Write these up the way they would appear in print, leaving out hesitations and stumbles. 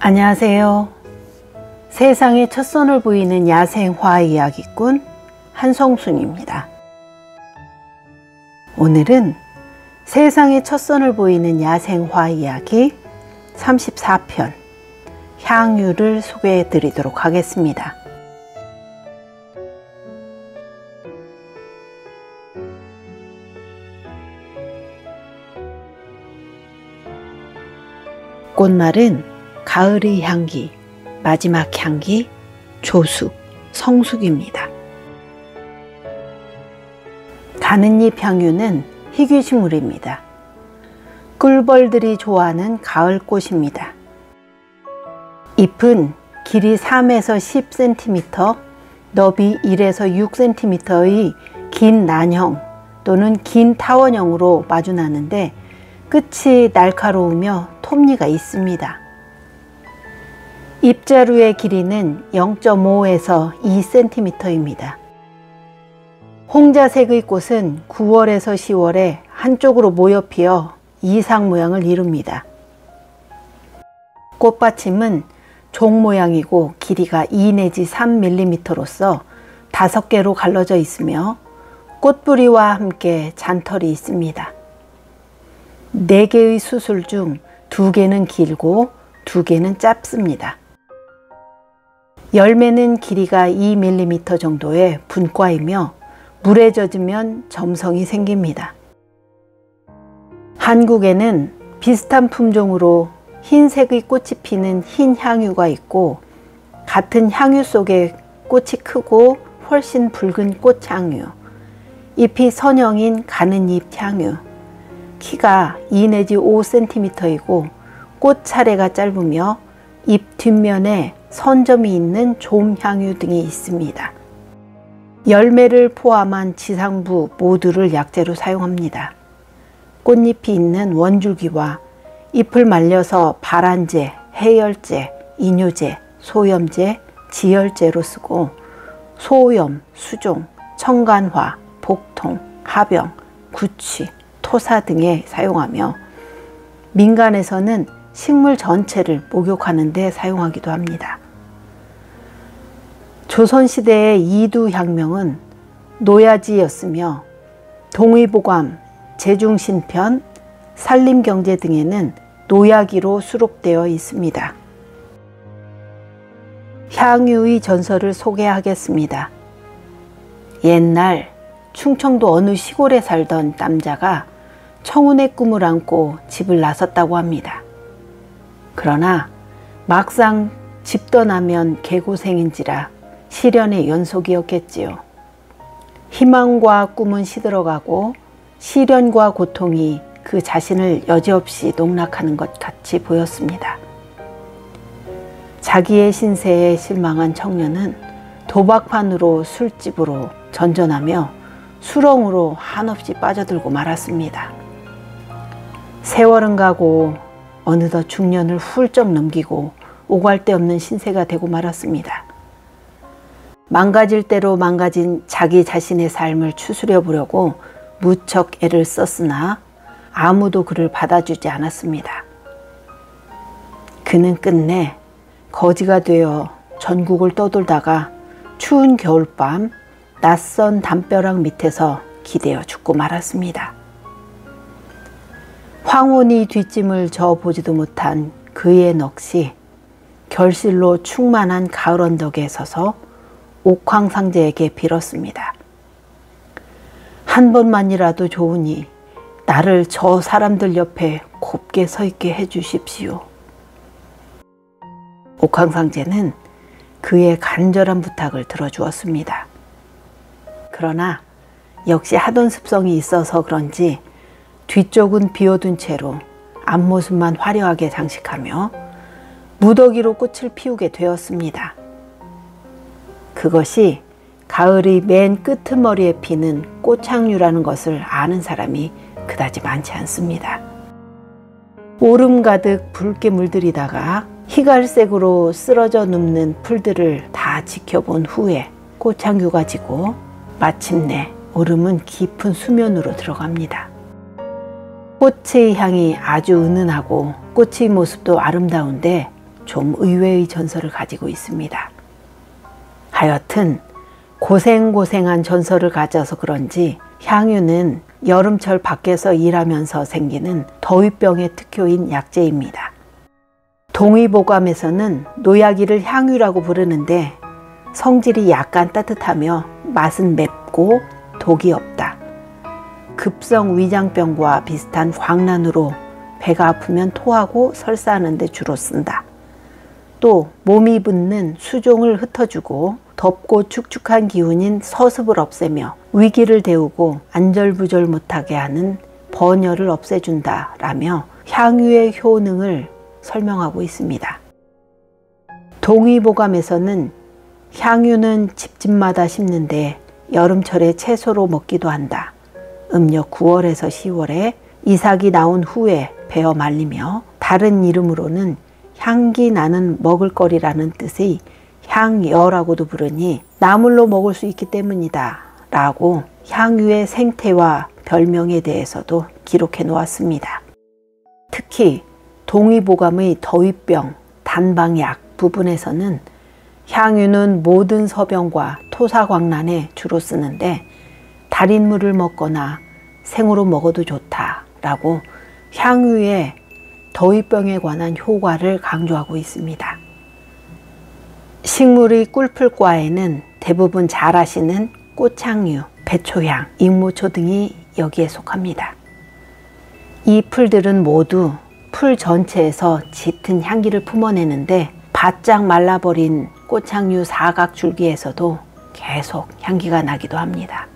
안녕하세요. 세상에 첫선을 보이는 야생 화학 이야기꾼 한성순입니다. 오늘은 세상에 첫선을 보이는 야생 화학 이야기 34편 향유를 소개해 드리도록 하겠습니다. 꽃말은 가을의 향기, 마지막 향기, 조숙, 성숙입니다. 가는잎 향유는 희귀식물입니다. 꿀벌들이 좋아하는 가을꽃입니다. 잎은 길이 3에서 10cm, 너비 1에서 6cm의 긴 난형 또는 긴 타원형으로 마주나는데 끝이 날카로우며 톱니가 있습니다. 잎자루의 길이는 0.5에서 2cm입니다. 홍자색의 꽃은 9월에서 10월에 한쪽으로 모여 피어 이상 모양을 이룹니다. 꽃받침은 종 모양이고 길이가 2 내지 3mm로서 5개로 갈라져 있으며 꽃뿌리와 함께 잔털이 있습니다. 4개의 수술 중 2개는 길고 2개는 짧습니다. 열매는 길이가 2mm 정도의 분과이며 물에 젖으면 점성이 생깁니다. 한국에는 비슷한 품종으로 흰색의 꽃이 피는 흰 향유가 있고 같은 향유 속에 꽃이 크고 훨씬 붉은 꽃향유, 잎이 선형인 가는잎 향유, 키가 2 내지 5cm이고 꽃 차례가 짧으며 잎 뒷면에 선점이 있는 좀향유 등이 있습니다. 열매를 포함한 지상부 모두를 약재로 사용합니다. 꽃잎이 있는 원줄기와 잎을 말려서 발안제, 해열제, 이뇨제, 소염제, 지열제로 쓰고 소염, 수종, 청간화, 복통, 하병, 구취, 토사 등에 사용하며 민간에서는 식물 전체를 목욕하는 데 사용하기도 합니다. 조선시대의 이두향명은 노야지였으며 동의보감, 제중신편, 산림경제 등에는 노야기로 수록되어 있습니다. 향유의 전설을 소개하겠습니다. 옛날 충청도 어느 시골에 살던 남자가 청운의 꿈을 안고 집을 나섰다고 합니다. 그러나 막상 집 떠나면 개고생인지라 시련의 연속이었겠지요. 희망과 꿈은 시들어가고 시련과 고통이 그 자신을 여지없이 농락하는 것 같이 보였습니다. 자기의 신세에 실망한 청년은 도박판으로 술집으로 전전하며 수렁으로 한없이 빠져들고 말았습니다. 세월은 가고 어느덧 중년을 훌쩍 넘기고 오갈 데 없는 신세가 되고 말았습니다. 망가질 대로 망가진 자기 자신의 삶을 추스려 보려고 무척 애를 썼으나 아무도 그를 받아주지 않았습니다. 그는 끝내 거지가 되어 전국을 떠돌다가 추운 겨울밤 낯선 담벼락 밑에서 기대어 죽고 말았습니다. 황혼이 뒷짐을 져보지도 못한 그의 넋이 결실로 충만한 가을 언덕에 서서 옥황상제에게 빌었습니다. 한 번만이라도 좋으니 나를 저 사람들 옆에 곱게 서 있게 해주십시오. 옥황상제는 그의 간절한 부탁을 들어주었습니다. 그러나 역시 하던 습성이 있어서 그런지 뒤쪽은 비워둔 채로 앞모습만 화려하게 장식하며 무더기로 꽃을 피우게 되었습니다. 그것이 가을의 맨 끄트머리에 피는 꽃향유라는 것을 아는 사람이 그다지 많지 않습니다. 오름 가득 붉게 물들이다가 희갈색으로 쓰러져 눕는 풀들을 다 지켜본 후에 꽃향유가 지고 마침내 오름은 깊은 수면으로 들어갑니다. 꽃의 향이 아주 은은하고 꽃의 모습도 아름다운데 좀 의외의 전설을 가지고 있습니다. 하여튼 고생고생한 전설을 가져서 그런지 향유는 여름철 밖에서 일하면서 생기는 더위병의 특효인 약재입니다. 동의보감에서는 노야기를 향유라고 부르는데 성질이 약간 따뜻하며 맛은 맵고 독이 없다. 급성 위장병과 비슷한 광란으로 배가 아프면 토하고 설사하는 데 주로 쓴다. 또 몸이 붓는 수종을 흩어주고 덥고 축축한 기운인 서습을 없애며 위기를 데우고 안절부절 못하게 하는 번열을 없애준다 라며 향유의 효능을 설명하고 있습니다. 동의보감에서는 향유는 집집마다 심는데 여름철에 채소로 먹기도 한다. 음력 9월에서 10월에 이삭이 나온 후에 베어 말리며 다른 이름으로는 향기 나는 먹을거리라는 뜻의 향여라고도 부르니 나물로 먹을 수 있기 때문이다 라고 향유의 생태와 별명에 대해서도 기록해 놓았습니다. 특히 동의보감의 더위병, 단방약 부분에서는 향유는 모든 서병과 토사광란에 주로 쓰는데 달인물을 먹거나 생으로 먹어도 좋다라고 향유의 더위병에 관한 효과를 강조하고 있습니다. 식물의 꿀풀과에는 대부분 잘 아시는 꽃향유, 배초향, 익모초 등이 여기에 속합니다. 이 풀들은 모두 풀 전체에서 짙은 향기를 품어내는데 바짝 말라버린 꽃향유 사각 줄기에서도 계속 향기가 나기도 합니다.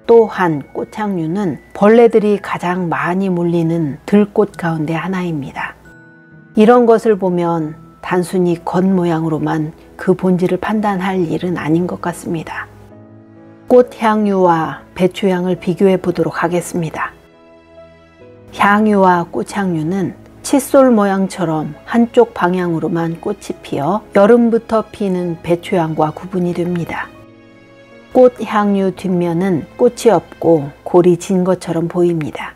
또한 꽃향유는 벌레들이 가장 많이 물리는 들꽃 가운데 하나입니다. 이런 것을 보면 단순히 겉모양으로만 그 본질을 판단할 일은 아닌 것 같습니다. 꽃향유와 배추향을 비교해 보도록 하겠습니다. 향유와 꽃향유는 칫솔 모양처럼 한쪽 방향으로만 꽃이 피어 여름부터 피는 배추향과 구분이 됩니다. 꽃향유 뒷면은 꽃이 없고 골이 진 것처럼 보입니다.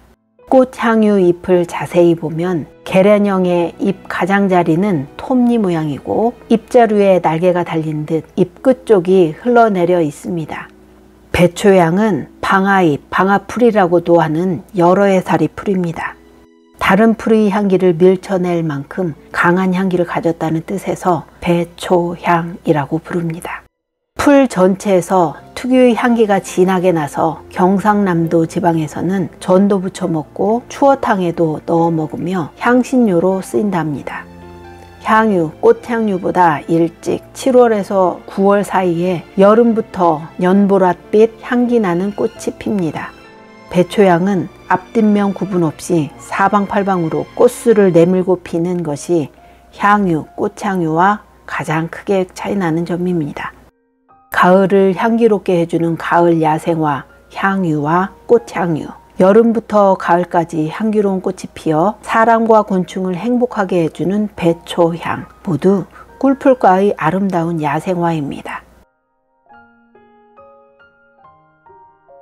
꽃향유 잎을 자세히 보면 계란형의 잎 가장자리는 톱니 모양이고 잎자루에 날개가 달린 듯 잎 끝쪽이 흘러내려 있습니다. 배초향은 방아잎, 방아풀이라고도 하는 여러 해살이 풀입니다. 다른 풀의 향기를 밀쳐낼 만큼 강한 향기를 가졌다는 뜻에서 배초향이라고 부릅니다. 풀 전체에서 특유의 향기가 진하게 나서 경상남도 지방에서는 전도 부쳐 먹고 추어탕에도 넣어 먹으며 향신료로 쓰인답니다. 향유, 꽃향유보다 일찍 7월에서 9월 사이에 여름부터 연보랏빛 향기 나는 꽃이 핍니다. 배초향은 앞뒷면 구분 없이 사방팔방으로 꽃술을 내밀고 피는 것이 향유, 꽃향유와 가장 크게 차이 나는 점입니다. 가을을 향기롭게 해주는 가을 야생화 향유와 꽃향유, 여름부터 가을까지 향기로운 꽃이 피어 사람과 곤충을 행복하게 해주는 배초향, 모두 꿀풀과의 아름다운 야생화입니다.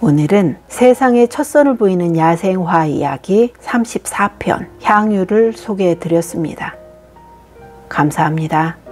오늘은 세상의 첫선을 보이는 야생화 이야기 34편 향유를 소개해 드렸습니다. 감사합니다.